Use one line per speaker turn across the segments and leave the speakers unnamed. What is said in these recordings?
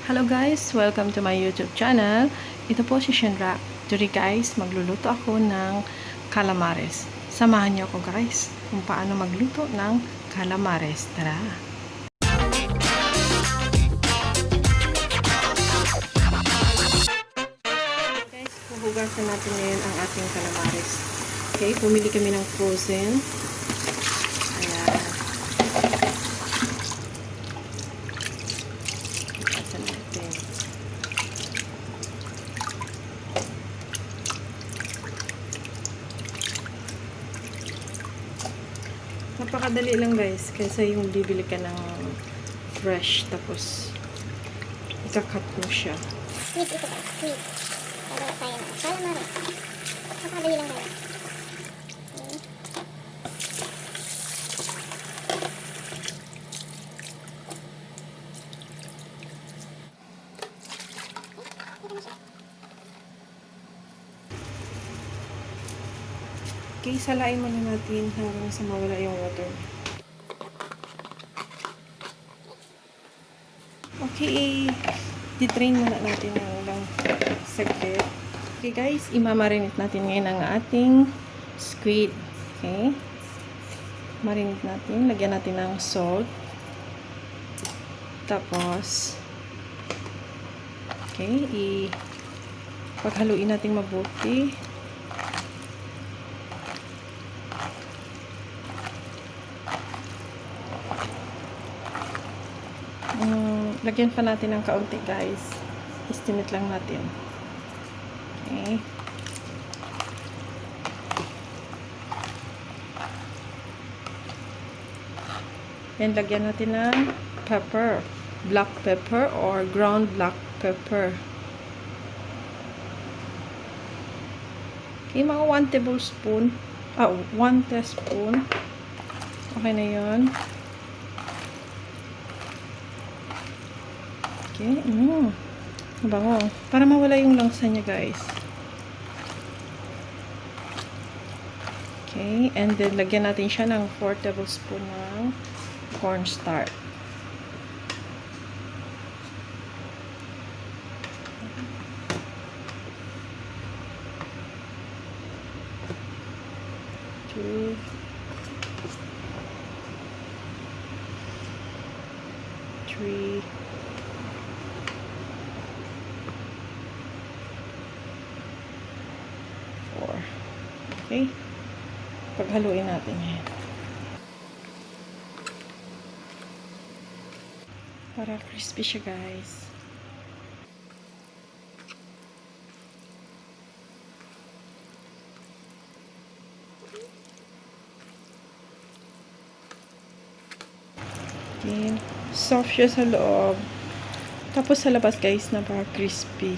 Hello guys! Welcome to my YouTube channel. Ito po si Shenra. Today guys, magluluto ako ng calamares. Samahan niyo ako guys kung paano magluto ng calamares. Tara! Guys, huhugasan natin ngayon ang ating calamares. Okay, pumili kami ng frozen. Ayan. Hugasan natin. Napakadali lang guys, kaysa yung bibili ka ng fresh tapos ikakat mo siya.
Sweet ito guys, sweet. Gagawa tayo ng calamares. Napakadali lang guys.
Okay, salain muna natin hanggang sa mawala yung water. Okay, di-drain muna natin ng ilang saglit. Okay guys, imamarinate natin ngayon ang ating squid. Okay, marinate natin. Lagyan natin ng salt. Tapos, okay, paghaluin natin mabuti. Lagyan pa natin ng kaunti guys. Estimate lang natin. Okay. Then lagyan natin ng pepper. Black pepper or ground black pepper. Okay, mga 1 tablespoon. 1 teaspoon. Okay na yun. Okay, mabango. Para mawala yung langsa niya, guys. Okay, and then lagyan natin siya ng 4 tablespoon ng cornstarch. Two. 3. 4. Okay. Paghaluin natin yan. Para crispy siya, guys. Okay. Soft siya sa loob. Tapos sa labas, guys, na para crispy.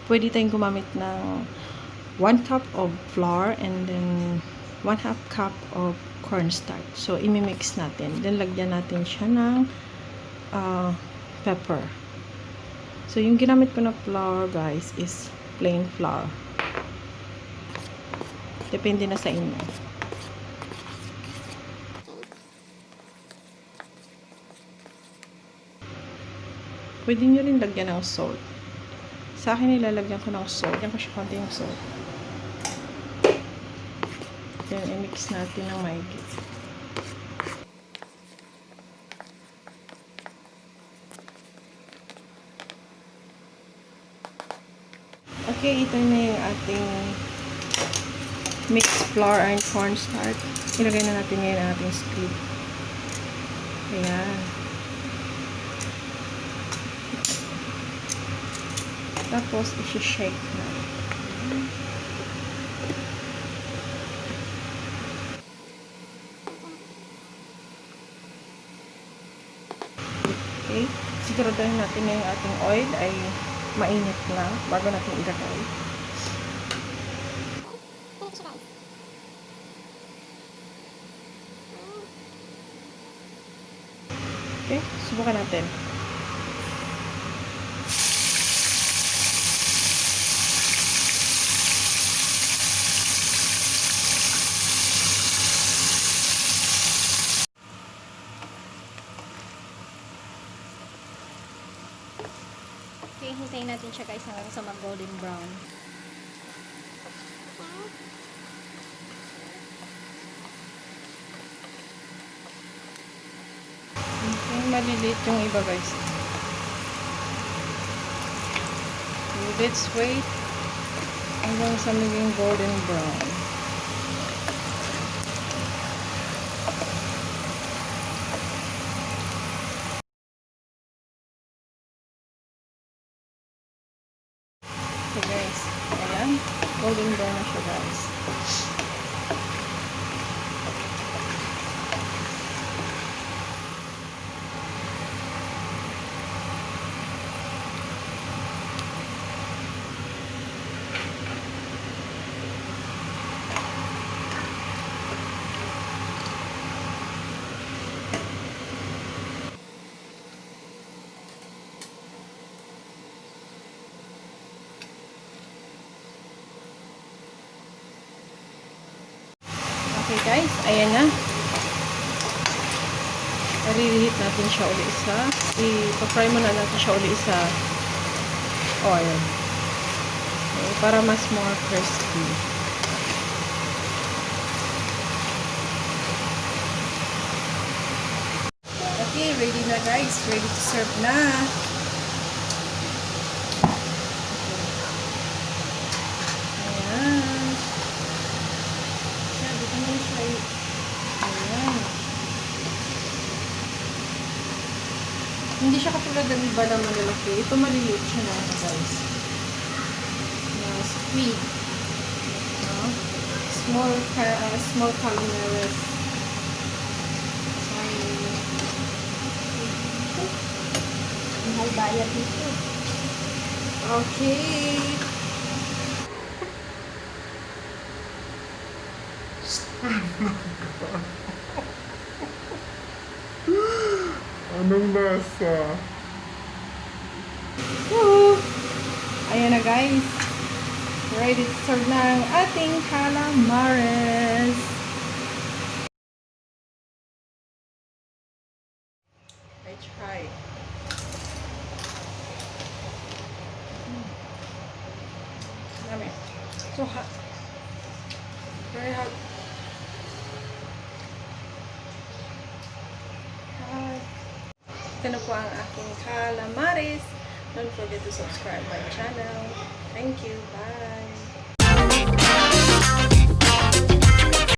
Pwede tayong gumamit ng 1 cup of flour and then 1/2 cup of cornstarch. So, imimix natin. Then, lagyan natin siya ng pepper. So, yung ginamit ko na flour, guys, is plain flour. Depende na sa inyo. Pwede nyo rin lagyan ng salt. Sa akin, nilalagyan ko ng salt. Lagyan ko siya konti yung salt. Then, i-mix natin ng maigi. Okay, ito na yung ating mixed flour and cornstarch. Ilagay na natin ngayon ang ating squid. Ayan. Tapos, isi-shake na. Okay. Siguraduhin natin na yung ating oil ay mainit na bago natin ilagay. Okay, subukan natin. Okay, hintayin natin siya guys hanggang sa mag-golden brown. Okay, maliliit yung iba guys. Let's wait hanggang sa maging golden brown. Okay guys, ayan, golden brown na siya guys. Okay guys, ayan na. I-reheat natin siya uli sa, i-fry muna natin siya uli sa oil. Okay, para mas more crispy. Okay, ready na guys. Ready to serve na. Ayan. Sabi ko na siya. Ayan. Hindi siya katulad ng iba na malalaki. Ito maliliit siya na guys. Na squid. No? Small calamari.
Mahal bayad dito.
Okay.
Anong lasa?
Woo! Ayan na guys. Ready to serve na ang ating calamares. Let's try. Dami. So hot. Very hot. Ito na po ang aking calamares. Don't forget to subscribe my channel. Thank you. Bye.